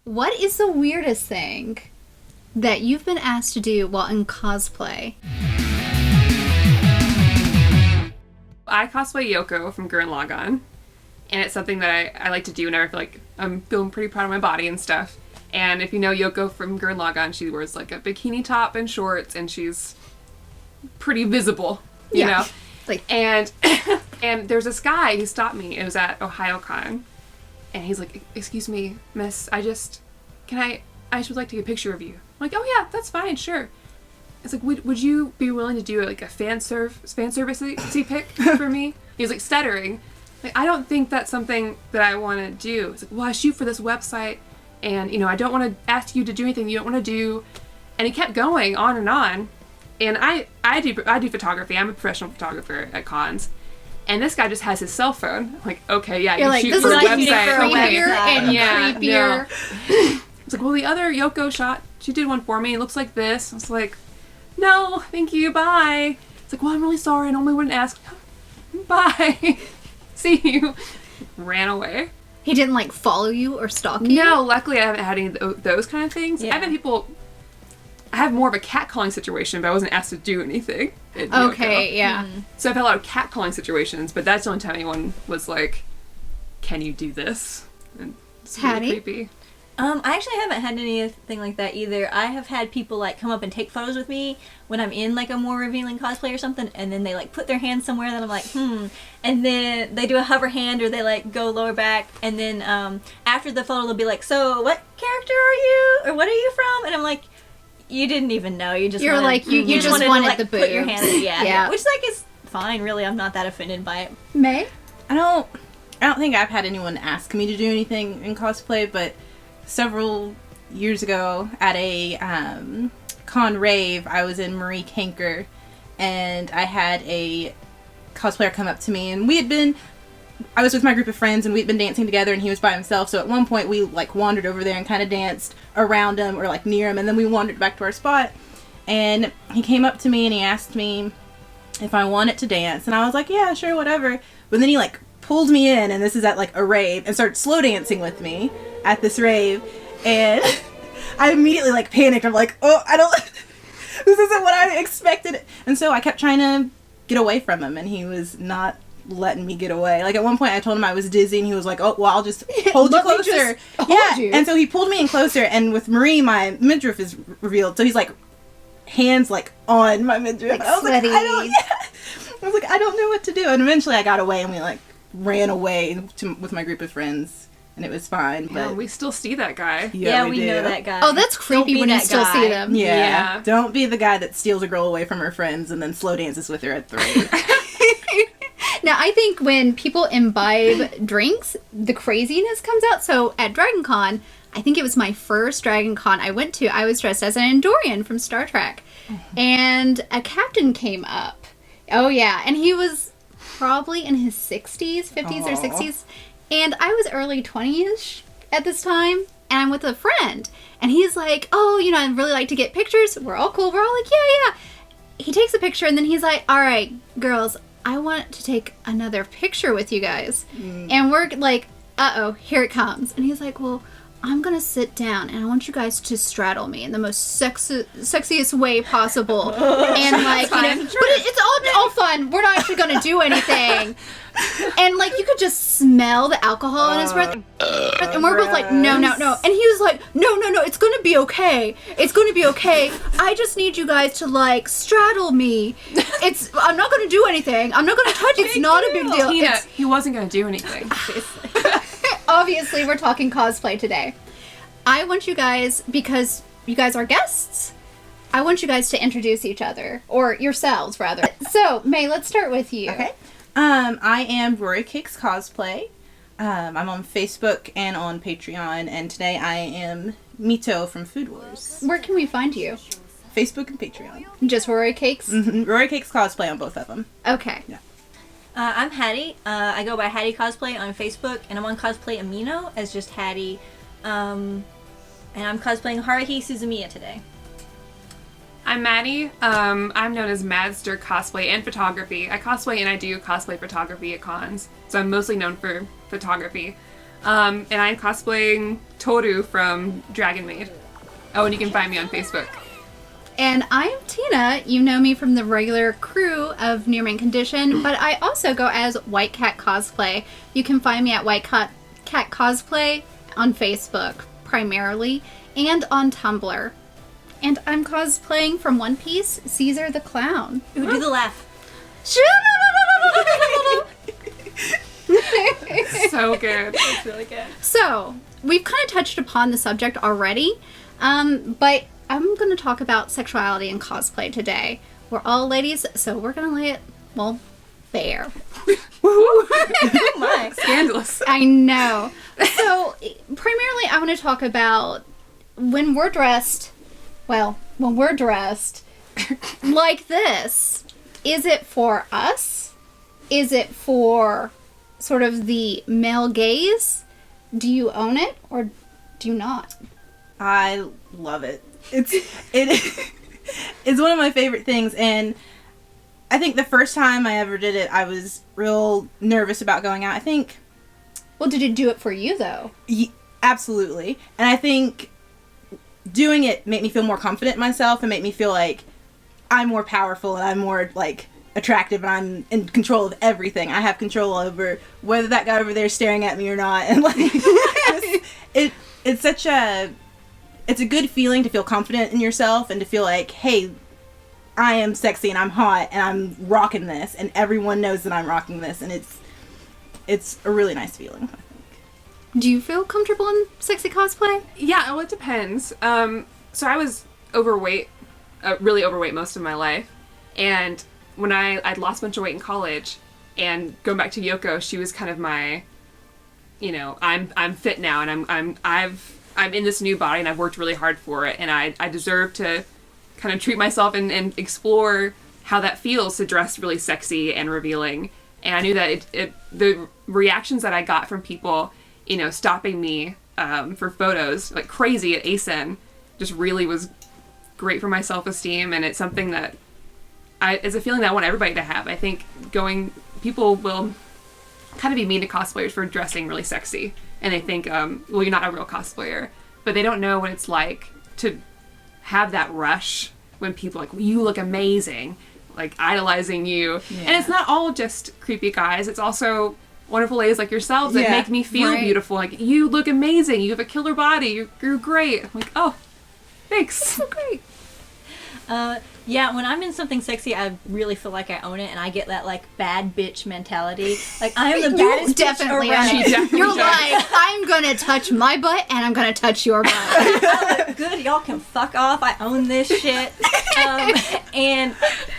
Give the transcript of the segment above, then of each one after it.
What is the weirdest thing that you've been asked to do while in cosplay? I cosplay Yoko from Gurren Lagann, and it's something that I like to do whenever I feel like I'm feeling pretty proud of my body and stuff. And if you know Yoko from Gurren Lagann, she wears like a bikini top and shorts, and she's pretty visible, you know? Like, and there's this guy who stopped me. It was at OhioCon, and he's like, "Excuse me, miss, I just would like to get a picture of you." I'm like, "Oh yeah, that's fine, sure." It's like, would you be willing to do like a fan service-y pic for me? He was like stuttering. Like, I don't think that's something that I want to do. It's like, well, I shoot for this website, and I don't want to ask you to do anything you don't want to do. And he kept going on and on. And I do photography. I'm a professional photographer at cons. And this guy just has his cell phone. I'm like, okay, yeah, you're you like, shoot this for is a like website. creepier and creepier. No. It's like, well, the other Yoko shot, she did one for me. It looks like this. I was like, no, thank you, bye. It's like, well, I'm really sorry. I normally wouldn't ask. Bye. See you. Ran away. He didn't like follow you or stalk you? No, luckily I haven't had any of those kind of things. Yeah. I've had people. I have more of a catcalling situation, but I wasn't asked to do anything. in Okay, Yoko. yeah. So I've had a lot of catcalling situations, but that's the only time anyone was like, "Can you do this?" And it's really Hattie? creepy. I actually haven't had anything like that either. I have had people like come up and take photos with me when I'm in like a more revealing cosplay or something, and then they like put their hand somewhere that I'm like, and then they do a hover hand or they like go lower back, and then after the photo they'll be like, "So what character are you? Or what are you from?" And I'm like, "You didn't even know. You just You're wanted, like, you just wanted wanted to, like, the put your boobs." hand in, yeah. Yeah. Which like is fine, really. I'm not that offended by it. May? I don't think I've had anyone ask me to do anything in cosplay, but several years ago at a con rave, I was in Marie Canker, and I had a cosplayer come up to me, and I was with my group of friends, and we'd been dancing together, and he was by himself, so at one point we like wandered over there and kind of danced around him or like near him, and then we wandered back to our spot, and he came up to me and he asked me if I wanted to dance, and I was like, yeah, sure, whatever. But then he like pulled me in, and this is at like a rave, and started slow dancing with me at this rave, and I immediately like panicked. I'm like, oh, this isn't what I expected. And so I kept trying to get away from him, and he was not letting me get away. Like at one point I told him I was dizzy, and he was like, oh, well, I'll just hold you Let me closer. just hold you. And so he pulled me in closer, and with Marie, my midriff is revealed, so he's like hands like on my midriff. Like And I was sweaty. like, I don't know what to do. And eventually I got away, and we like ran away with my group of friends, and it was fine. Yeah, But we still see that guy. Yeah, we do. know that guy. Oh, that's Don't creepy be when you that still guy. see them. Yeah. Yeah. Don't be the guy that steals a girl away from her friends and then slow dances with her at 3. Now, I think when people imbibe drinks, the craziness comes out. So at Dragon Con, I think it was my first Dragon Con I went to, I was dressed as an Andorian from Star Trek. And a captain came up. Oh, yeah. And he was probably in his 60s, 50s or 60s. And I was early 20-ish at this time. And I'm with a friend. And he's like, oh, I'd really like to get pictures. We're all cool. We're all like, yeah. He takes a picture, and then he's like, all right, girls, I want to take another picture with you guys. And we're like, uh-oh, here it comes. And he's like, well, I'm going to sit down, and I want you guys to straddle me in the most sexiest way possible. And like, but it's all fun. We're not actually going to do anything. And like, you could just smell the alcohol in his breath. And we're both like, no. And he was like, no, it's going to be okay. It's going to be okay. I just need you guys to like straddle me. I'm not going to do anything. I'm not going to touch you. It's not a big deal. Tina, he wasn't going to do anything. Obviously, we're talking cosplay today. I want you guys, because you guys are guests, I want you guys to introduce each other, or yourselves, rather. So, May, let's start with you. Okay. I am RORY Cakes Cosplay. I'm on Facebook and on Patreon, and today I am Mito from Food Wars. Where can we find you? Facebook and Patreon. Just RORY Cakes? RORY Cakes Cosplay on both of them. Okay. Yeah. I'm Hattie. I go by Hattie Cosplay on Facebook, and I'm on Cosplay Amino as just Hattie. And I'm cosplaying Haruhi Suzumiya today. I'm Maddie. I'm known as Madster Cosplay and Photography. I cosplay and I do cosplay photography at cons, so I'm mostly known for photography. And I'm cosplaying Toru from Dragon Maid. Oh, and you can find me on Facebook. And I'm Tina. You know me from the regular crew of Near Mint Condition, but I also go as White Cat Cosplay. You can find me at White Cat Cosplay on Facebook, primarily, and on Tumblr. And I'm cosplaying from One Piece, Caesar the Clown. Ooh, do the laugh. So good. It's really good. So, we've kind of touched upon the subject already, but I'm going to talk about sexuality and cosplay today. We're all ladies, so we're going to lay it, well, bare. Oh my. Scandalous. I know. So, primarily, I want to talk about when we're dressed like this. Is it for us? Is it for sort of the male gaze? Do you own it or do you not? I love it. It's one of my favorite things, and I think the first time I ever did it, I was real nervous about going out. I think... Well, did it do it for you, though? Absolutely. And I think doing it made me feel more confident in myself and made me feel like I'm more powerful and I'm more, like, attractive and I'm in control of everything. I have control over whether that guy over there is staring at me or not. And, like, it's such a... It's a good feeling to feel confident in yourself and to feel like, hey, I am sexy and I'm hot and I'm rocking this and everyone knows that I'm rocking this, and it's a really nice feeling, I think. Do you feel comfortable in sexy cosplay? Yeah, well, it depends. So I was overweight, really overweight most of my life, and when I'd lost a bunch of weight in college, and going back to Yoko, she was kind of my, I'm fit now, and I'm in this new body, and I've worked really hard for it, and I deserve to kind of treat myself and explore how that feels to dress really sexy and revealing. And I knew that the reactions that I got from people, stopping me for photos, like crazy at ASIN, just really was great for my self-esteem, and it's something that it's a feeling that I want everybody to have. I think people will kind of be mean to cosplayers for dressing really sexy, and they think, well, you're not a real cosplayer, but they don't know what it's like to have that rush when people are like, well, you look amazing, like idolizing you. Yeah. And it's not all just creepy guys, it's also wonderful ladies like yourselves that make me feel beautiful, like, you look amazing, you have a killer body, you're great. I'm like, oh, thanks. That's so great. Yeah, when I'm in something sexy, I really feel like I own it, and I get that, like, bad bitch mentality. Like, I'm the baddest definitely bitch around. Definitely You're like, I'm gonna touch my butt, and I'm gonna touch your butt. I look good, y'all can fuck off, I own this shit. And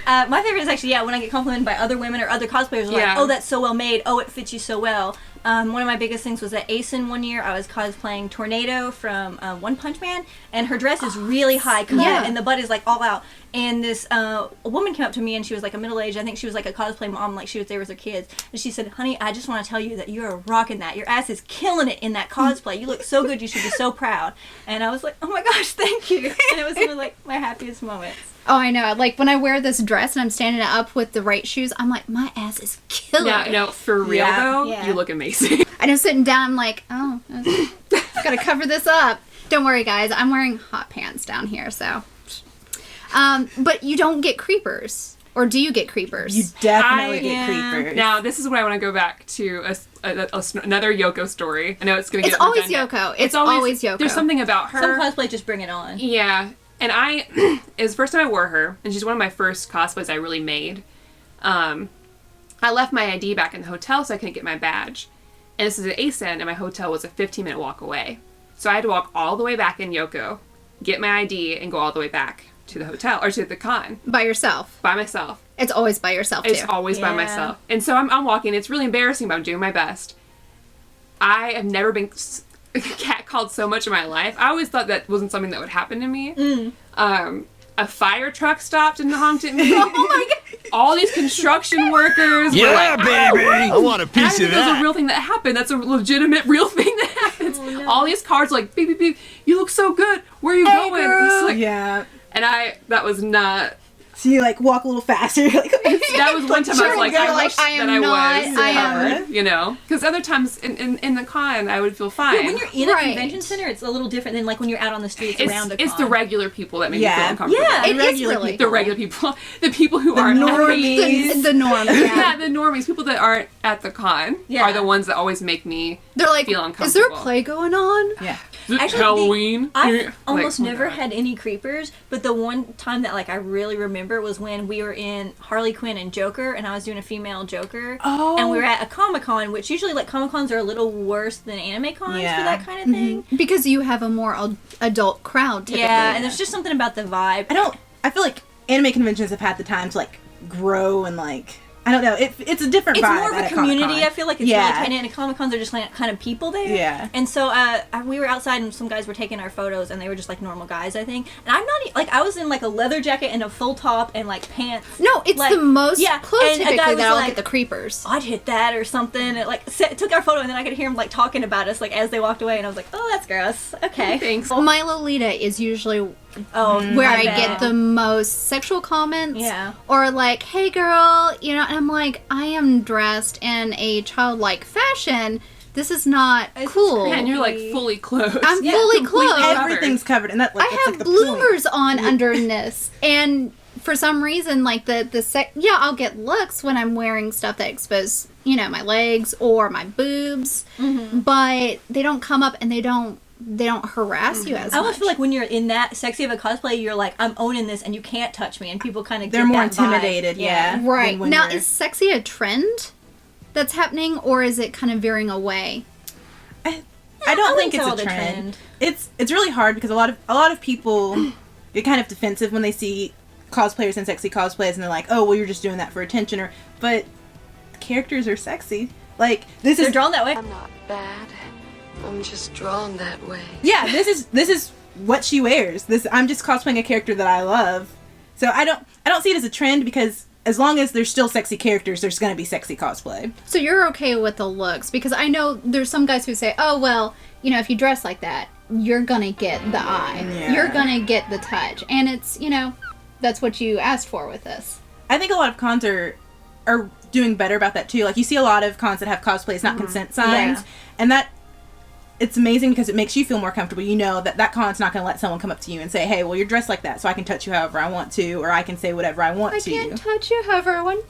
my favorite is actually, when I get complimented by other women or other cosplayers, like, oh, that's so well made, oh, it fits you so well. One of my biggest things was at ASIN one year. I was cosplaying Tornado from One Punch Man, and her dress is really high cut, and the butt is like all out. And this a woman came up to me, and she was like a middle-aged, I think she was like a cosplay mom, like she was there with her kids, and she said, honey, I just want to tell you that you're rocking that. Your ass is killing it in that cosplay. You look so good. You should be so proud. And I was like, oh my gosh, thank you. And it was one of like my happiest moments. Oh, I know. Like, when I wear this dress and I'm standing up with the right shoes, I'm like, my ass is killing it. No, for real, though, you look amazing. And I'm sitting down, I'm like, oh, I've got to cover this up. Don't worry, guys. I'm wearing hot pants down here, so. But you don't get creepers. Or do you get creepers? You definitely get creepers. Now, this is where I want to go back to another Yoko story. I know it's going to get It's always redundant. Yoko. It's always Yoko. There's something about her. Some cosplay just bring it on. Yeah. And it was the first time I wore her, and she's one of my first cosplays I really made. I left my ID back in the hotel, so I couldn't get my badge. And this is at ASIN, and my hotel was a 15-minute walk away. So I had to walk all the way back in Yoko, get my ID, and go all the way back to the hotel, or to the con. By yourself. By myself. It's always by yourself, too. It's always by myself. And so I'm walking. It's really embarrassing, but I'm doing my best. I have never been catcalled so much in my life. I always thought that wasn't something that would happen to me. A fire truck stopped and honked at me. Oh my god! All these construction workers were like, baby! I want a piece of That's that. a real thing that happened. That's a legitimate, real thing that happens. Oh, no. All these cars like, beep, beep, beep. You look so good. Where are you going? Girl. Like, Yeah. and that was not So you like walk a little faster. Like, That was one time I was like, You're I like, wish I am that I not- was. I am- You know? Because other times in the con, I would feel fine. When you're in a Right. convention center, it's a little different than like when you're out on the streets around a con. It's the regular people that make me Yeah. feel uncomfortable. Yeah. It is regular really. The regular people. The people who The aren't normies. The norm, Yeah, yeah. the normies, people that aren't at the con, Yeah. are the ones that always make me They're like, feel is there a uncomfortable. play going on? yeah. Actually, Halloween. I've Like, almost oh my never God. had any creepers, but the one time that like I really remember was when we were in Harley Quinn and Joker, and I was doing a female Joker, Oh. and we were at a Comic-Con, which usually like Comic-Cons are a little worse than anime cons Yeah. for that kind of thing. Because you have a more adult crowd, typically. Yeah, and there's just something about the vibe. I feel like anime conventions have had the time to like grow and like, I don't know, it's a different It's vibe more of at a community. Comic-Con. I feel like it's Yeah. really tight, and at Comic Cons are just like kind of people there. Yeah. And so we were outside, and some guys were taking our photos, and they were just like normal guys, I think. And I'm not like I was in like a leather jacket and a full top and like pants. No, it's Like, the most yeah, clothes and a guy typically was that I'll like- get the creepers. I'd hit that or something. It like took our photo, and then I could hear him like talking about us like as they walked away, and I was like, oh, that's gross. Okay. Thanks. My Lolita is usually Oh, where my I bad. get the most sexual comments. Yeah. Or like, hey girl, you know, and I'm like, I am dressed in a childlike fashion. This is not It's cool. Yeah, and you're like fully clothed. I'm Yeah, fully completely clothed. covered. Everything's covered, and that like I that's have like the point. bloomers on underneath this, and for some reason, like I'll get looks when I'm wearing stuff that expose, you know, my legs or my boobs, but they don't come up and they don't harass you as I almost much. feel like when you're in that sexy of a cosplay, you're like, I'm owning this, and you can't touch me, and people kind of They're more intimidated, yeah. right than when now, you're- is sexy a trend that's happening, or is it kind of veering away? I don't think it's wouldn't a call it trend. It's really hard because a lot of people get kind of defensive when they see cosplayers and sexy cosplays, and they're like, "Oh, well, you're just doing that for attention," but characters are sexy. Like this They're is drawn that way. I'm not bad. I'm just drawn that way. yeah. This is what she wears. I'm just cosplaying a character that I love. So I don't see it as a trend because as long as there's still sexy characters, there's going to be sexy cosplay. So you're okay with the looks, because I know there's some guys who say, oh well, you know, if you dress like that, you're gonna get the eye, Yeah. you're gonna get the touch, and it's, you know, that's what you asked for with this. I think a lot of cons are doing better about that too. Like you see a lot of cons that have cosplays, not consent signs, Yeah. and that it's amazing because it makes you feel more comfortable. You know that con's not going to let someone come up to you and say, "Hey, well, you're dressed like that, so I can touch you however I want to, or I can say whatever I want I to can't you." touch you however I want.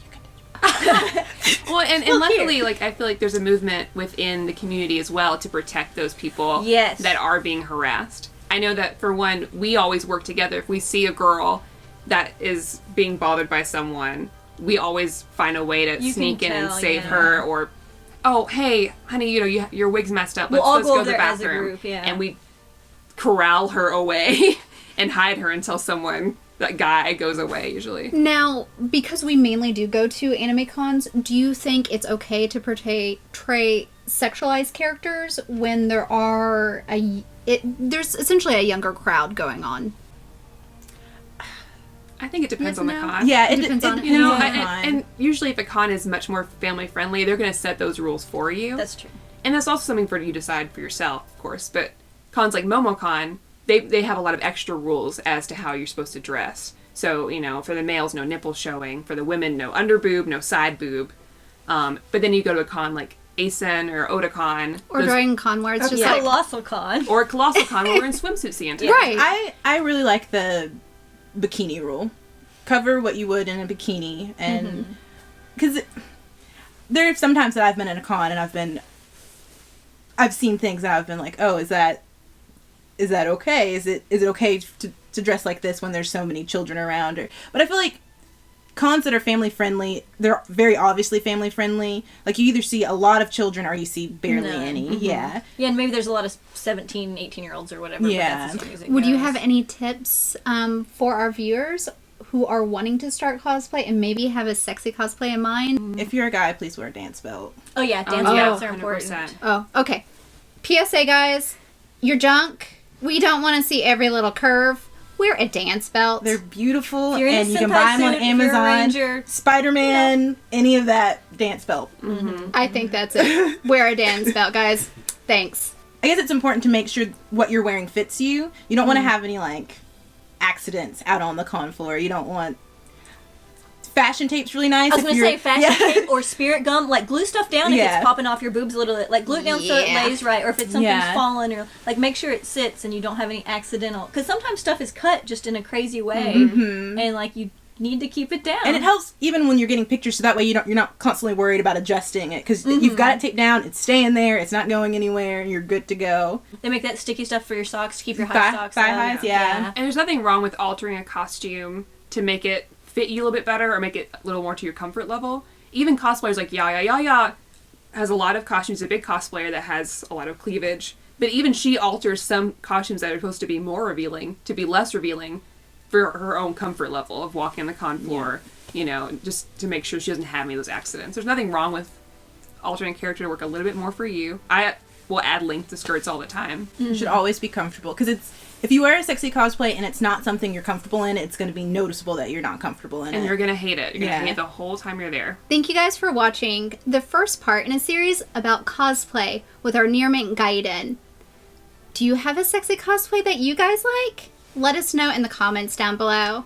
Well, and luckily, like, I feel like there's a movement within the community as well to protect those people Yes. that are being harassed. I know that, for one, we always work together. If we see a girl that is being bothered by someone, we always find a way to You sneak can in and tell, save yeah. her, or, oh, hey, honey, you know, your wig's messed up. We'll all Let's go go to the there as a bathroom. group, yeah. And we corral her away and hide her until that guy goes away, usually. Now, because we mainly do go to anime cons, do you think it's okay to portray sexualized characters when there's essentially a younger crowd going on? I think it depends Yes on the and no? con. Yeah, It depends on it. You know, on the and, con. and usually if a con is much more family friendly, they're going to set those rules for you. That's true. And that's also something for you to decide for yourself, of course. But cons like MomoCon, they have a lot of extra rules as to how you're supposed to dress. So, you know, for the males, no nipple showing. For the women, no under boob, no side boob. But then you go to a con like Asen or Otakon. Or Dragon Con, where it's just Yeah. like, Colossal Con. Or Colossal Con, where we're in swimsuits the entire right. I really like the bikini rule. Cover what you would in a bikini, and because there are some times that I've been in a con and I've seen things that I've been like, oh, is that okay? Is it okay to dress like this when there's so many children around? But I feel like cons that are family friendly, they're very obviously family friendly. Like you either see a lot of children or you see barely None. any. Yeah. Yeah, and maybe there's a lot of 17, 18-year-olds or whatever. Yeah. But that's as soon as it Would you goes. have any tips for our viewers who are wanting to start cosplay and maybe have a sexy cosplay in mind? If you're a guy, please wear a dance belt. Oh, yeah, dance Oh, yeah, belts are important. 100%. Oh, okay. PSA, guys, you're junk. We don't want to see every little curve. Wear a dance belt. They're beautiful, If you're in a and you can senpai buy them on suit, if you're a Amazon. ranger, Spider-Man, any of that dance belt. I think that's it. Wear a dance belt, guys. Thanks. I guess it's important to make sure what you're wearing fits you. You don't want to have any like accidents out on the con floor. You don't want. fashion tape's really nice. I was if gonna you're- say fashion tape or spirit gum. Like glue stuff down if Yeah. it's popping off your boobs a little bit. Like glue it down so it Yeah. lays right, or if it's something's Yeah. fallen, or like make sure it sits and you don't have any accidental. Because sometimes stuff is cut just in a crazy way, and like you need to keep it down. And it helps even when you're getting pictures, so that way you're not constantly worried about adjusting it, because you've got it taped down, it's staying there, it's not going anywhere, you're good to go. They make that sticky stuff for your socks to keep your high socks Thigh up. highs, yeah. And there's nothing wrong with altering a costume to make it fit you a little bit better or make it a little more to your comfort level. Even cosplayers like Ya has a lot of costumes, a big cosplayer that has a lot of cleavage. But even she alters some costumes that are supposed to be more revealing to be less revealing for her own comfort level of walking the con floor, you know, just to make sure she doesn't have any of those accidents. There's nothing wrong with altering a character to work a little bit more for you. I will add length to skirts all the time. You should always be comfortable, because if you wear a sexy cosplay and it's not something you're comfortable in, it's going to be noticeable that you're not comfortable in And it. you're going to hate it. You're going Yeah. to hate it the whole time you're there. Thank you guys for watching the first part in a series about cosplay with our near mint Gaiden. Do you have a sexy cosplay that you guys like? Let us know in the comments down below.